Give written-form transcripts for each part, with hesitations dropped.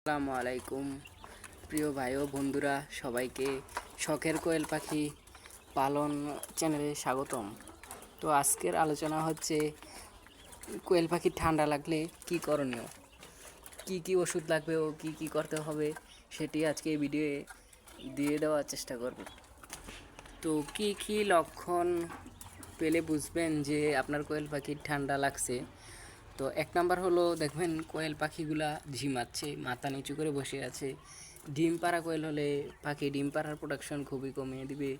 আসসালামু আলাইকুম প্রিয় ভাই ও বন্ধুরা, সবাইকে শখের কোয়েল পাখি পালন চ্যানেলে স্বাগতম। তো আজকের আলোচনা হচ্ছে কোয়েল পাখির ঠান্ডা লাগলে কি করণীয়, কি ওষুধ লাগবে ও কি করতে হবে সেটি আজকে এই ভিডিওয়ে দিয়ে দেওয়ার চেষ্টা করব। তো কি লক্ষণ পেলে বুঝবেন যে আপনার কোয়েল পাখির ঠান্ডা লাগছে? তো এক নাম্বার হলো, দেখবেন কোয়েল পাখিগুলা ঝিমাচ্ছে, মাথা নিচু করে বসে আছে। ডিম পাড়া কোয়েল হলে পাখি ডিম পাড়ার প্রোডাকশন খুবই কমিয়ে দিবে।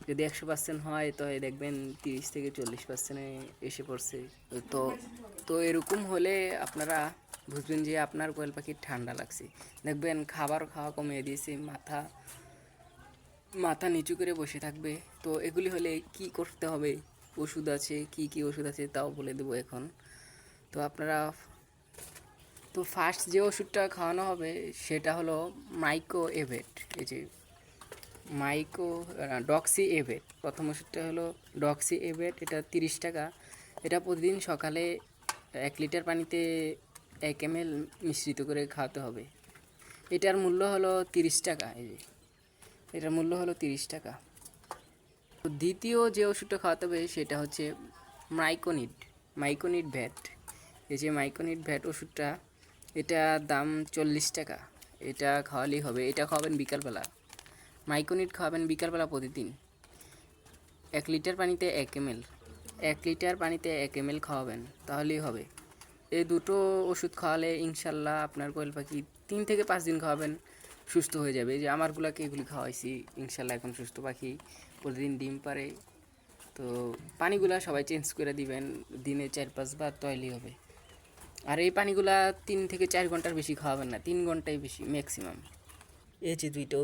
যদি 100% হয় তো দেখবেন 30 থেকে 40%-এ এসে পড়ছে। তো তো এরকম হলে আপনারা বুঝবেন যে আপনার কোয়েল পাখির ঠান্ডা লাগছে। দেখবেন খাবার খাওয়া কমিয়ে দিয়েছে, মাথা নিচু করে বসে থাকবে। তো এগুলি হলে কি করতে হবে, ওষুধ আছে, কি ওষুধ আছে তাও বলে দেবো এখন। তো আপনারা ফার্স্ট যে ওষুধটা খাওয়ানো হবে সেটা হলো মাইকো এভেট। এই যে ডক্সি এভেট, প্রথম ওষুধটা হলো ডক্সি এভেট। এটা 30 টাকা। এটা প্রতিদিন সকালে 1 লিটার পানিতে 1 ml মিশ্রিত করে খাওয়াতে হবে। এটার মূল্য হলো 30 টাকা। এই যে এটার মূল্য হলো 30 টাকা। তো দ্বিতীয় যে ওষুধটা খাওয়াতে হবে সেটা হচ্ছে মাইকোনিড ভ্যাট। এই যে মাইকোনিড ভ্যাট ওষুধটা, এটা দাম 40 টাকা। এটা খাওয়ালেই হবে। এটা খাওয়াবেন বিকালবেলা। মাইকোনিড খাওয়াবেন বিকালবেলা প্রতিদিন 1 লিটার পানিতে 1 ml। 1 লিটার পানিতে 1 ml খাওয়াবেন, তাহলেই হবে। এই দুটো ওষুধ খাওয়ালে ইনশাল্লাহ আপনার কোয়েল পাখি 3 থেকে 5 দিন খাওয়াবেন, সুস্থ হয়ে যাবে। যে আমারগুলোকে এগুলি খাওয়াইছি, ইনশাল্লাহ এখন সুস্থ পাখি, প্রতিদিন ডিম পারে। তো পানিগুলা সবাই চেঞ্জ করে দিবেন, দিনে 4-5 বার, তাহলেই হবে। আর এই পানিগুলা 3 থেকে 4 ঘন্টার বেশি খাওয়াবেন না, 3 ঘন্টাই বেশি ম্যাক্সিমাম। এই যে দুইটা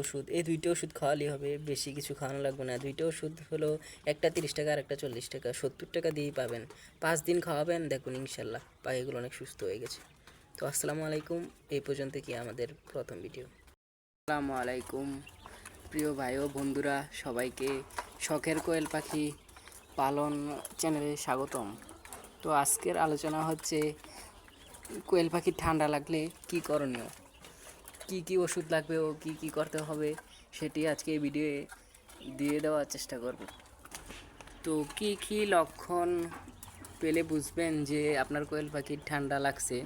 ওষুধ খাওয়ালেই হবে, বেশি কিছু খাওয়ানো লাগবে না। দুইটা ওষুধ হলো, একটা 30 টাকা আর একটা 40 টাকা, 70 টাকা দিয়েই পাবেন। 5 দিন খাওয়াবেন, দেখুন ইনশাল্লাহ পাখিগুলো অনেক সুস্থ হয়ে গেছে। তো আসসালামু আলাইকুম, এই পর্যন্ত কি আমাদের প্রথম ভিডিও। আসসালামু আলাইকুম প্রিয় ভাই ও বন্ধুরা, সবাইকে শখের কোয়েল পাখি পালন চ্যানেলে স্বাগতম। তো আজকের আলোচনা হচ্ছে কোয়েল পাখির ঠান্ডা লাগলে কি করণীয়, কি ওষুধ লাগবে ও কি করতে হবে সেটি আজকে এই ভিডিওয়ে দিয়ে দেওয়ার চেষ্টা করব। তো কি লক্ষণ পেলে বুঝবেন যে আপনার কোয়েল পাখির ঠান্ডা লাগছে?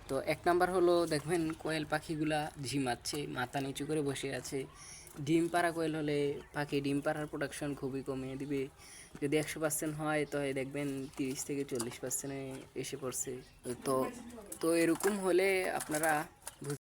তো এক নাম্বার হলো, দেখবেন কোয়েল পাখিগুলা ঝিমাচ্ছে, মাথা নিচু করে বসে আছে। ডিম পাড়া কোয়েল হলে পাখি ডিম পাড়ার প্রোডাকশন খুবই কমিয়ে দিবে। যদি 100% হয় তো দেখবেন 30 থেকে 40%-এ এসে পড়ছে। তো তো এরকম হলে আপনারা